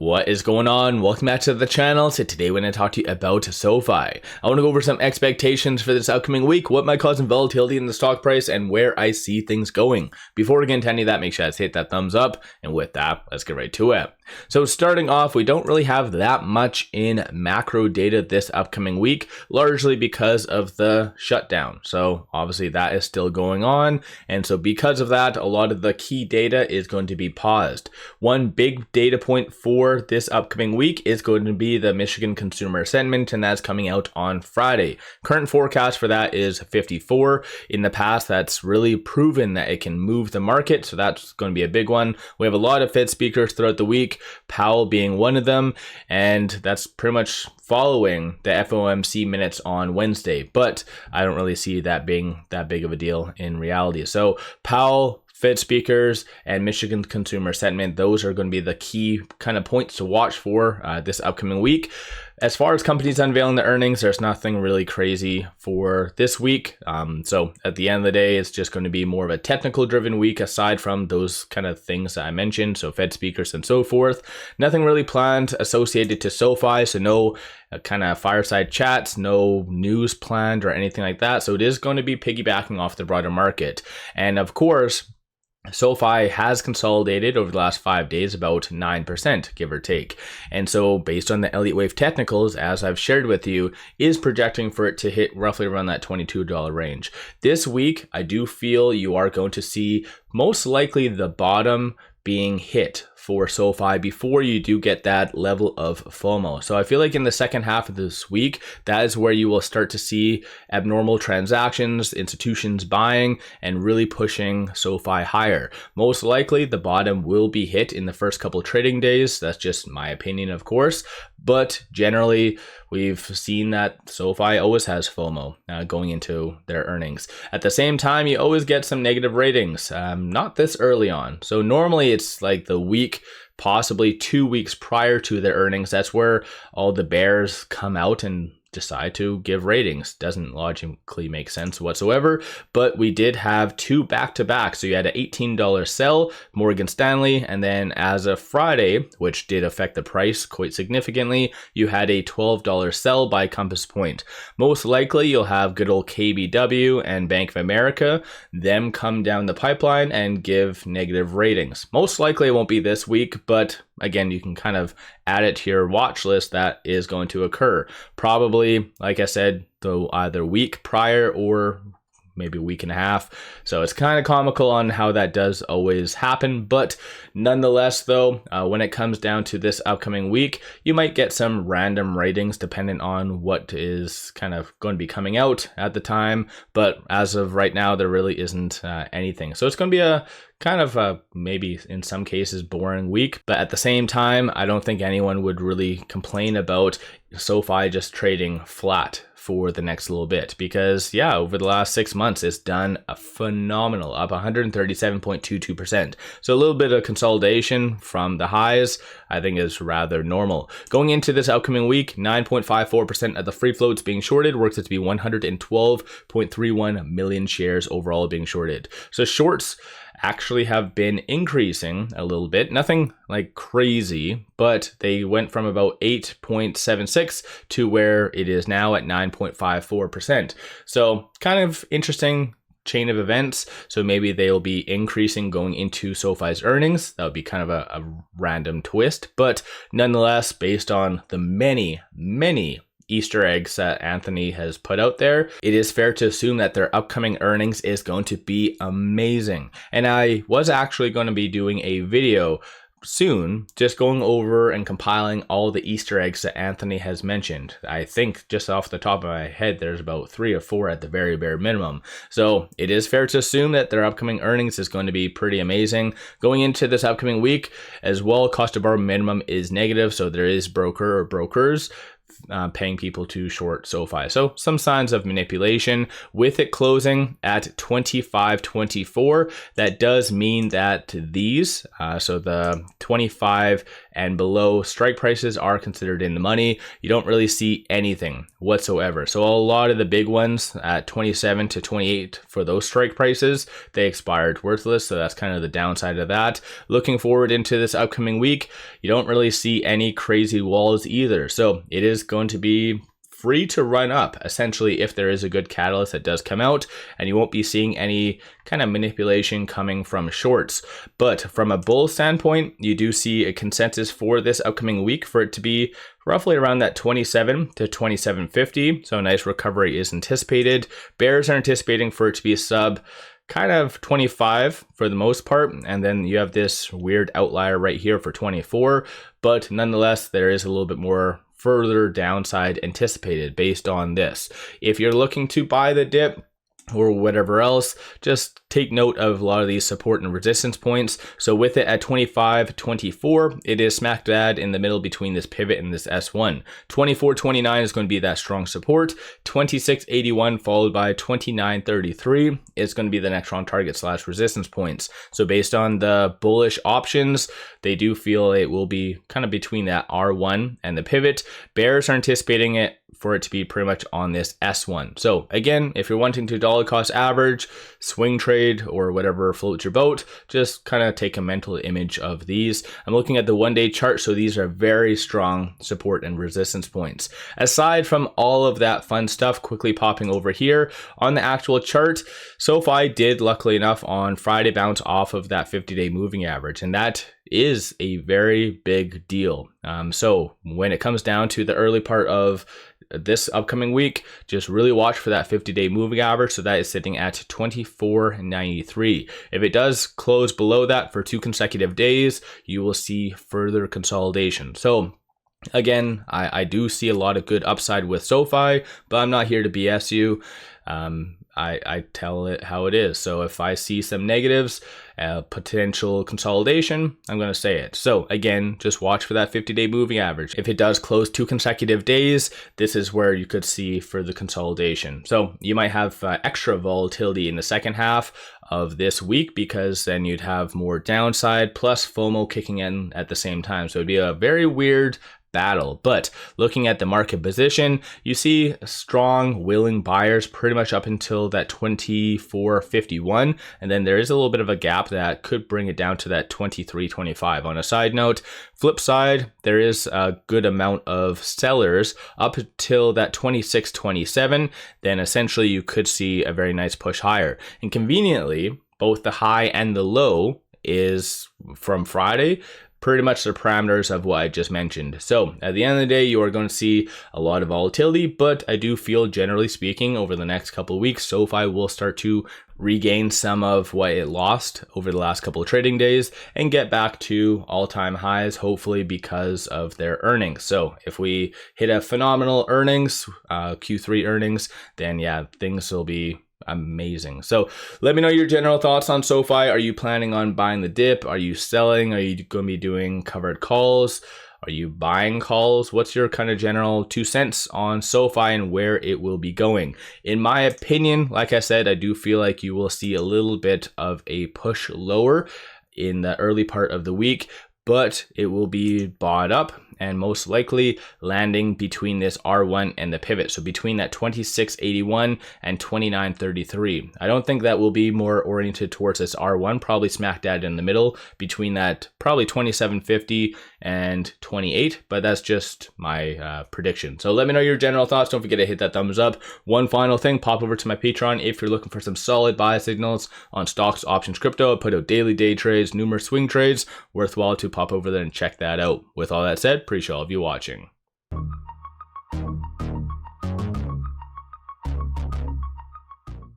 What is going on? Welcome back to the channel. So today we're going to talk to you about SoFi. I want to go over some expectations for this upcoming week, what might cause some volatility in the stock price, and where I see things going. Before we get into any of that, make sure to hit that thumbs up. And with that, let's get right to it. So starting off, we don't really have that much in macro data this upcoming week, largely because of the shutdown. So obviously that is still going on. And so because of that, a lot of the key data is going to be paused. One big data point for this upcoming week is going to be the Michigan consumer sentiment, and that's coming out on Friday. Current forecast for that is 54. In the past, that's really proven that it can move the market, so that's going to be a big one. We have a lot of Fed speakers throughout the week, Powell being one of them, and that's pretty much following the FOMC minutes on Wednesday, but I don't really see that being that big of a deal in reality. So Powell, Fed speakers, and Michigan consumer sentiment, those are going to be the key kind of points to watch for this upcoming week. As far as companies unveiling the earnings, there's nothing really crazy for this week. So at the end of the day, it's just going to be more of a technical driven week aside from those kind of things that I mentioned. So Fed speakers and so forth. Nothing really planned associated to SoFi. So no kind of fireside chats, no news planned or anything like that. So it is going to be piggybacking off the broader market. And of course, SoFi has consolidated over the last 5 days about 9%, give or take. And so based on the Elliott Wave technicals, as I've shared with you, is projecting for it to hit roughly around that $22 range. This week, I do feel you are going to see most likely the bottom being hit for SoFi before you do get that level of FOMO. So I feel like in the second half of this week, that is where you will start to see abnormal transactions, institutions buying, and really pushing SoFi higher. Most likely the bottom will be hit in the first couple trading days. That's just my opinion, of course. But generally, we've seen that SoFi always has FOMO going into their earnings. At the same time, you always get some negative ratings, not this early on. So normally it's like the week, possibly 2 weeks prior to their earnings. That's where all the bears come out and decide to give ratings. Doesn't logically make sense whatsoever, but we did have two back-to-back. So you had an $18 sell, Morgan Stanley, and then as of Friday, which did affect the price quite significantly, you had a $12 sell by Compass Point. Most likely you'll have good old KBW and Bank of America, them come down the pipeline and give negative ratings. Most likely it won't be this week, but again, you can kind of add it to your watch list that is going to occur. Probably, like I said, though, either week prior or maybe a week and a half. So it's kind of comical on how that does always happen. But nonetheless, though, when it comes down to this upcoming week, you might get some random ratings dependent on what is kind of going to be coming out at the time. But as of right now, there really isn't anything. So it's going to be a kind of a, maybe in some cases, boring week. But at the same time, I don't think anyone would really complain about SoFi just trading flat for the next little bit, because yeah, over the last 6 months, it's done a phenomenal, up 137.22%. So a little bit of consolidation from the highs, I think is rather normal. Going into this upcoming week, 9.54% of the free floats being shorted, works out to be 112.31 million shares overall being shorted. So shorts actually have been increasing a little bit, nothing like crazy, but they went from about 8.76 to where it is now at 9.54%. So kind of interesting chain of events. So maybe they'll be increasing going into SoFi's earnings. That would be kind of a random twist, but nonetheless, based on the many Easter eggs that Anthony has put out there, it is fair to assume that their upcoming earnings is going to be amazing. And I was actually going to be doing a video soon, just going over and compiling all the Easter eggs that Anthony has mentioned. I think just off the top of my head, there's about 3 or 4 at the very bare minimum. So it is fair to assume that their upcoming earnings is going to be pretty amazing. Going into this upcoming week as well, cost to borrow minimum is negative. So there is broker or brokers paying people to short SoFi. So some signs of manipulation. With it closing at 25.24, that does mean that these, so the 25 and below strike prices are considered in the money. You don't really see anything whatsoever. So a lot of the big ones at 27 to 28 for those strike prices, they expired worthless. So that's kind of the downside of that. Looking forward into this upcoming week, you don't really see any crazy walls either. So it is going to be free to run up, essentially, if there is a good catalyst that does come out, and you won't be seeing any kind of manipulation coming from shorts. But from a bull standpoint, you do see a consensus for this upcoming week for it to be roughly around that 27 to 27.50. So a nice recovery is anticipated. Bears are anticipating for it to be a sub kind of 25 for the most part, and then you have this weird outlier right here for 24, but nonetheless there is a little bit more further downside anticipated based on this. If you're looking to buy the dip or whatever else, just take note of a lot of these support and resistance points. So with it at 25.24, it is smack dab in the middle between this pivot and this S1. 24.29 is going to be that strong support. 26.81 followed by 29.33 is going to be the next strong target / resistance points. So based on the bullish options, they do feel it will be kind of between that R1 and the pivot. Bears are anticipating it for it to be pretty much on this S1. So again, if you're wanting to dollar cost average, swing trade, or whatever floats your boat, just kind of take a mental image of these. I'm looking at the 1-day chart, so these are very strong support and resistance points. Aside from all of that fun stuff, quickly popping over here on the actual chart, SoFi did, luckily enough, on Friday bounce off of that 50-day moving average, and that is a very big deal. So when it comes down to the early part of this upcoming week, just really watch for that 50-day moving average. So that is sitting at 24.93. If it does close below that for 2 consecutive days, you will see further consolidation. So again, I do see a lot of good upside with SoFi, but I'm not here to BS you. I tell it how it is. So if I see some negatives, potential consolidation, I'm going to say it. So again, just watch for that 50-day moving average. If it does close 2 consecutive days, this is where you could see further consolidation. So you might have extra volatility in the second half of this week, because then you'd have more downside plus FOMO kicking in at the same time. So it'd be a very weird battle. But looking at the market position, you see strong willing buyers pretty much up until that 24.51, and then there is a little bit of a gap that could bring it down to that 23.25. On a side note, flip side, there is a good amount of sellers up until that 26.27. Then essentially you could see a very nice push higher. And conveniently, both the high and the low is from Friday, pretty much the parameters of what I just mentioned. So at the end of the day, you are going to see a lot of volatility, but I do feel, generally speaking, over the next couple of weeks, SoFi will start to regain some of what it lost over the last couple of trading days and get back to all-time highs, hopefully because of their earnings. So if we hit a phenomenal earnings, Q3 earnings, then yeah, things will be amazing. So let me know your general thoughts on SoFi. Are you planning on buying the dip? Are you selling? Are you going to be doing covered calls? Are you buying calls? What's your kind of general 2 cents on SoFi and where it will be going? In my opinion, like I said, I do feel like you will see a little bit of a push lower in the early part of the week, but it will be bought up and most likely landing between this R1 and the pivot. So between that 26.81 and 29.33. I don't think that will be more oriented towards this R1, probably smack dab in the middle between that probably 27.50 and 28, but that's just my prediction. So let me know your general thoughts. Don't forget to hit that thumbs up. One final thing, pop over to my Patreon if you're looking for some solid buy signals on stocks, options, crypto. I put out daily day trades, numerous swing trades. Worthwhile to pop over there and check that out. With all that said, appreciate all of you watching.